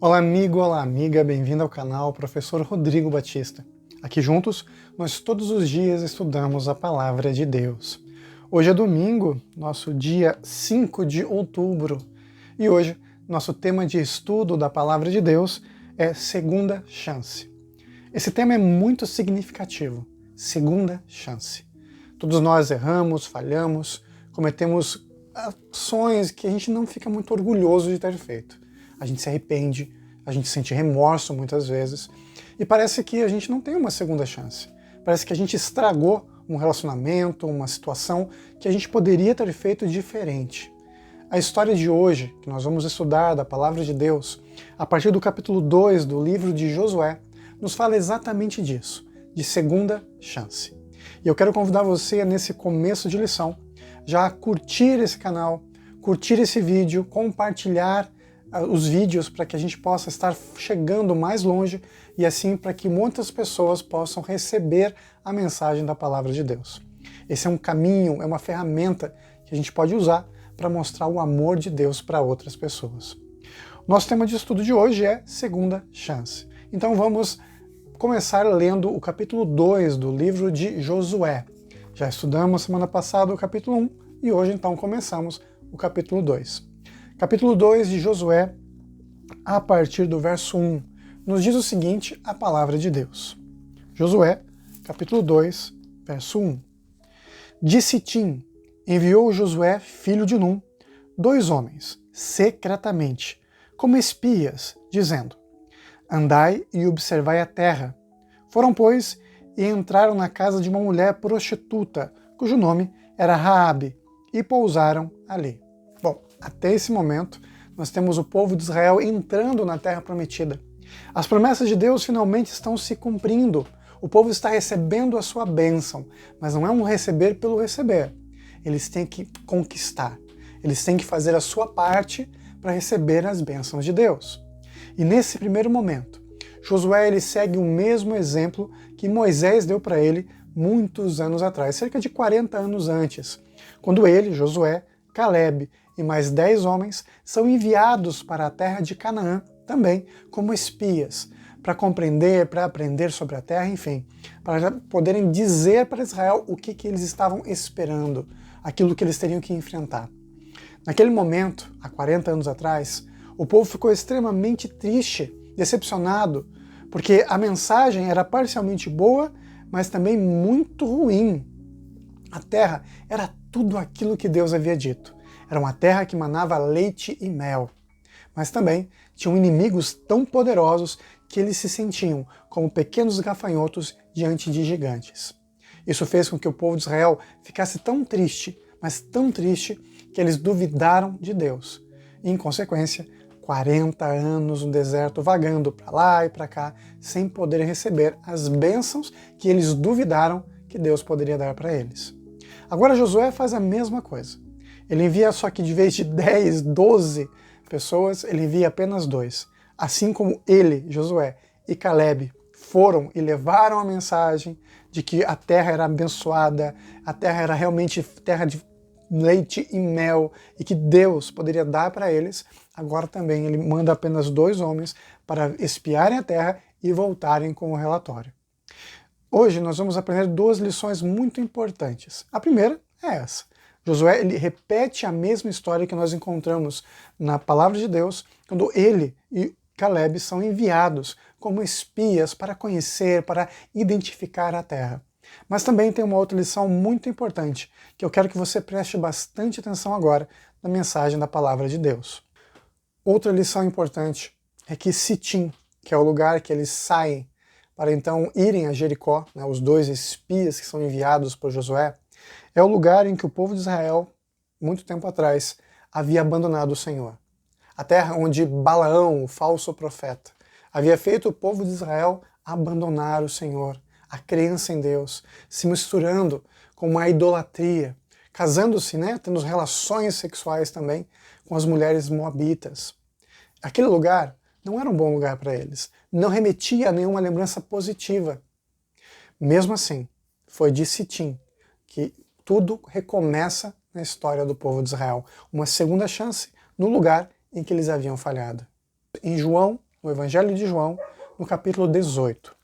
Olá amigo, olá amiga, bem-vindo ao canal Professor Rodrigo Batista. Aqui juntos, nós todos os dias estudamos a Palavra de Deus. Hoje é domingo, nosso dia 5 de outubro, e hoje nosso tema de estudo da Palavra de Deus é Segunda Chance. Esse tema é muito significativo, segunda chance. Todos nós erramos, falhamos, cometemos ações que a gente não fica muito orgulhoso de ter feito. A gente se arrepende, a gente sente remorso muitas vezes, e parece que a gente não tem uma segunda chance. Parece que a gente estragou um relacionamento, uma situação que a gente poderia ter feito diferente. A história de hoje, que nós vamos estudar da Palavra de Deus, a partir do capítulo 2 do livro de Josué, nos fala exatamente disso, de segunda chance. E eu quero convidar você, nesse começo de lição, já a curtir esse canal, curtir esse vídeo, compartilhar os vídeos para que a gente possa estar chegando mais longe e assim para que muitas pessoas possam receber a mensagem da Palavra de Deus. Esse é um caminho, é uma ferramenta que a gente pode usar para mostrar o amor de Deus para outras pessoas. Nosso tema de estudo de hoje é segunda chance. Então vamos começar lendo o capítulo 2 do livro de Josué. Já estudamos semana passada o capítulo 1 e hoje então começamos o capítulo 2. Capítulo 2 de Josué, a partir do verso 1, nos diz o seguinte, a palavra de Deus. Josué, capítulo 2, verso 1. De Sitim enviou Josué, filho de Num, 2 homens, secretamente, como espias, dizendo: Andai e observai a terra. Foram, pois, e entraram na casa de uma mulher prostituta, cujo nome era Raabe, e pousaram ali. Bom, até esse momento, nós temos o povo de Israel entrando na terra prometida. As promessas de Deus finalmente estão se cumprindo. O povo está recebendo a sua bênção, mas não é um receber pelo receber. Eles têm que conquistar. Eles têm que fazer a sua parte para receber as bênçãos de Deus. E nesse primeiro momento, Josué ele segue o mesmo exemplo que Moisés deu para ele muitos anos atrás, cerca de 40 anos antes, quando ele, Josué, Caleb e mais 10 homens são enviados para a terra de Canaã, também como espias, para compreender, para aprender sobre a terra, enfim, para poderem dizer para Israel o que eles estavam esperando, aquilo que eles teriam que enfrentar. Naquele momento, há 40 anos atrás, o povo ficou extremamente triste, decepcionado, porque a mensagem era parcialmente boa, mas também muito ruim. A terra era tudo aquilo que Deus havia dito. Era uma terra que manava leite e mel. Mas também tinham inimigos tão poderosos que eles se sentiam como pequenos gafanhotos diante de gigantes. Isso fez com que o povo de Israel ficasse tão triste, mas tão triste, que eles duvidaram de Deus. E, em consequência, 40 anos no deserto vagando para lá e para cá, sem poder receber as bênçãos que eles duvidaram que Deus poderia dar para eles. Agora Josué faz a mesma coisa. Ele envia, só que de vez de 10, 12 pessoas, ele envia apenas 2. Assim como ele, Josué, e Caleb foram e levaram a mensagem de que a terra era abençoada, a terra era realmente terra de leite e mel, e que Deus poderia dar para eles, agora também ele manda apenas 2 homens para espiarem a terra e voltarem com o relatório. Hoje nós vamos aprender 2 lições muito importantes. A primeira é essa. Josué ele repete a mesma história que nós encontramos na Palavra de Deus, quando ele e Caleb são enviados como espias para conhecer, para identificar a terra. Mas também tem uma outra lição muito importante, que eu quero que você preste bastante atenção agora na mensagem da Palavra de Deus. Outra lição importante é que Sitim, que é o lugar que eles saem para então irem a Jericó, né, os 2 espias que são enviados por Josué, é o lugar em que o povo de Israel, muito tempo atrás, havia abandonado o Senhor. A terra onde Balaão, o falso profeta, havia feito o povo de Israel abandonar o Senhor, a crença em Deus, se misturando com uma idolatria, casando-se, né, tendo relações sexuais também com as mulheres moabitas. Aquele lugar não era um bom lugar para eles, não remetia a nenhuma lembrança positiva. Mesmo assim, foi de Sitim que tudo recomeça na história do povo de Israel, uma segunda chance no lugar em que eles haviam falhado. Em João, no Evangelho de João, no capítulo 18.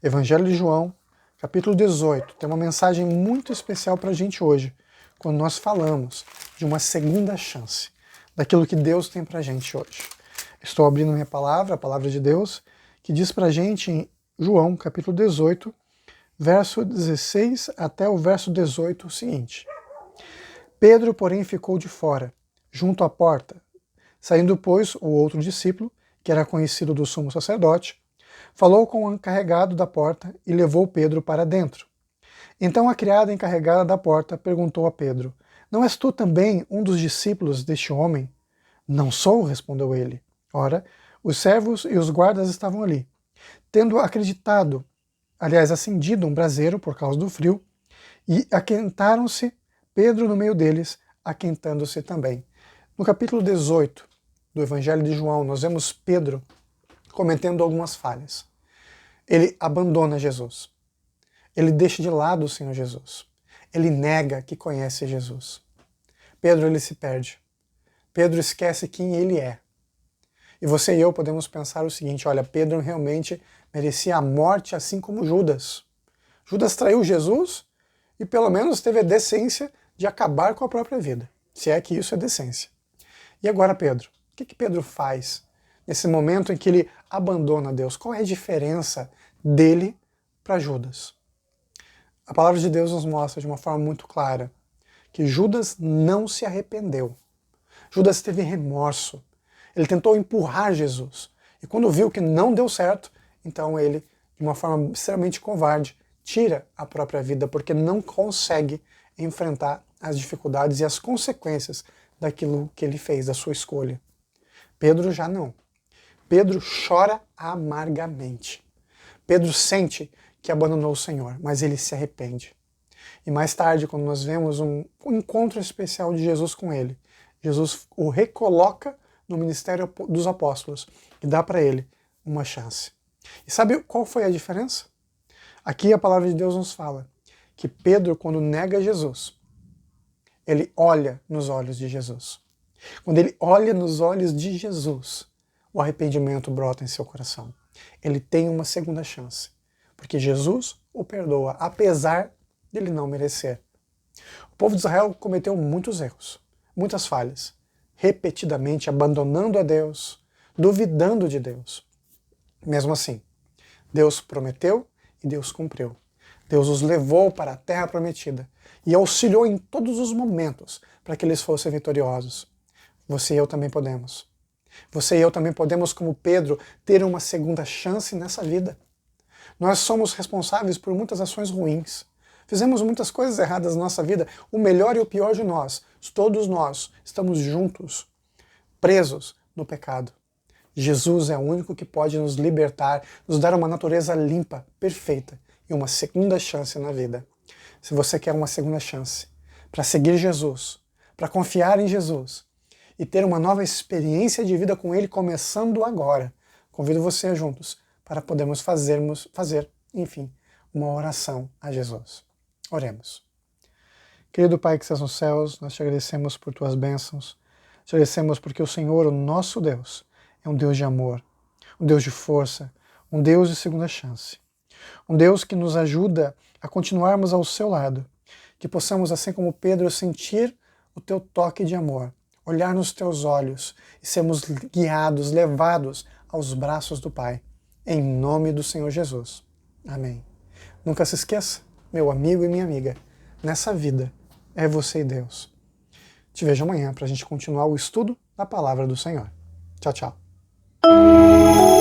Evangelho de João, capítulo 18, tem uma mensagem muito especial para a gente hoje, quando nós falamos de uma segunda chance, daquilo que Deus tem para a gente hoje. Estou abrindo minha palavra, a palavra de Deus, que diz para a gente em João, capítulo 18, verso 16 até o verso 18, o seguinte: Pedro, porém, ficou de fora, junto à porta. Saindo, pois, o outro discípulo, que era conhecido do sumo sacerdote, falou com o encarregado da porta e levou Pedro para dentro. Então a criada encarregada da porta perguntou a Pedro: Não és tu também um dos discípulos deste homem? Não sou, respondeu ele. Ora, os servos e os guardas estavam ali. Tendo acendido um braseiro por causa do frio, e aquentaram-se, Pedro no meio deles, aquentando-se também. No capítulo 18 do Evangelho de João, nós vemos Pedro cometendo algumas falhas. Ele abandona Jesus. Ele deixa de lado o Senhor Jesus. Ele nega que conhece Jesus. Pedro, ele se perde. Pedro esquece quem ele é. E você e eu podemos pensar o seguinte: olha, Pedro realmente merecia a morte assim como Judas. Judas traiu Jesus e pelo menos teve a decência de acabar com a própria vida, se é que isso é decência. E agora Pedro? O que Pedro faz nesse momento em que ele abandona Deus? Qual é a diferença dele para Judas? A palavra de Deus nos mostra de uma forma muito clara que Judas não se arrependeu. Judas teve remorso. Ele tentou empurrar Jesus. E quando viu que não deu certo, então ele, de uma forma extremamente covarde, tira a própria vida, porque não consegue enfrentar as dificuldades e as consequências daquilo que ele fez, da sua escolha. Pedro já não. Pedro chora amargamente. Pedro sente que abandonou o Senhor, mas ele se arrepende. E mais tarde, quando nós vemos um encontro especial de Jesus com ele, Jesus o recoloca no ministério dos apóstolos e dá para ele uma chance. E sabe qual foi a diferença? Aqui a palavra de Deus nos fala que Pedro, quando nega Jesus, ele olha nos olhos de Jesus. Quando ele olha nos olhos de Jesus, o arrependimento brota em seu coração. Ele tem uma segunda chance, porque Jesus o perdoa, apesar de ele não merecer. O povo de Israel cometeu muitos erros, muitas falhas, repetidamente abandonando a Deus, duvidando de Deus. Mesmo assim, Deus prometeu e Deus cumpriu. Deus os levou para a terra prometida e auxiliou em todos os momentos para que eles fossem vitoriosos. Você e eu também podemos. Você e eu também podemos, como Pedro, ter uma segunda chance nessa vida. Nós somos responsáveis por muitas ações ruins. Fizemos muitas coisas erradas na nossa vida. O melhor e o pior de nós, todos nós, estamos juntos, presos no pecado. Jesus é o único que pode nos libertar, nos dar uma natureza limpa, perfeita e uma segunda chance na vida. Se você quer uma segunda chance para seguir Jesus, para confiar em Jesus e ter uma nova experiência de vida com Ele começando agora, convido você juntos para podermos fazer, uma oração a Jesus. Oremos. Querido Pai que estás nos céus, nós te agradecemos por tuas bênçãos, te agradecemos porque o Senhor, o nosso Deus, é um Deus de amor, um Deus de força, um Deus de segunda chance. Um Deus que nos ajuda a continuarmos ao seu lado, que possamos, assim como Pedro, sentir o teu toque de amor, olhar nos teus olhos e sermos guiados, levados aos braços do Pai, em nome do Senhor Jesus. Amém. Nunca se esqueça, meu amigo e minha amiga, nessa vida é você e Deus. Te vejo amanhã para a gente continuar o estudo da Palavra do Senhor. Tchau, tchau.